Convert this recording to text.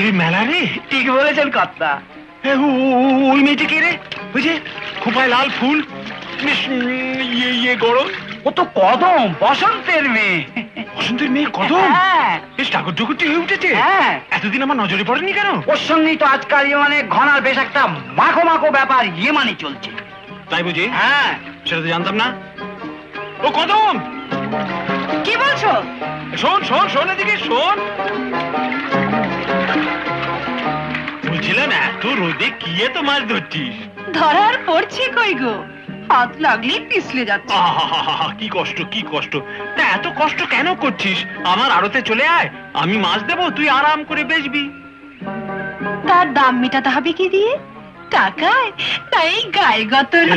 সুন্দরী মেলা রে। ঠিক বলেছেন কর্তা। ওই মেয়েটি কে রে? ওই যে খোপায় লাল ফুল, বেশ ইয়ে গরম। ও তো কদম, বসন্তের মেয়ে। বসন্তের মেয়ে কদম? হ্যাঁ বেশ টাকর জগৎটি হয়ে উঠেছে। হ্যাঁ, এতদিন আমার নজরে পড়েনি কেন? ওর সঙ্গেই তো আজকাল মানে ঘনার বেশ একটা মাখো মাখো ব্যাপার মানে চলছে। তাই বুঝি? হ্যাঁ। সেটা তো জানতাম না। ও কদম, কি বলছো? শোন শোন শোন, এদিকে শোন। বলছিলাম এত রোদে কি এত মাছ ধরছিস? ধরার পড়ছে কই গো, হাত লাগলে পিছলে যাচ্ছে। আহা, কি কষ্ট কি কষ্ট। তা এত কষ্ট কেন করছিস? আমার আড়তে চলে আয়, আমি মাছ দেবো, তুই আরাম করে বেচবি। তার দাম মেটাতে হবে কি দিয়ে? টাকায়? তাই গায়ে গতর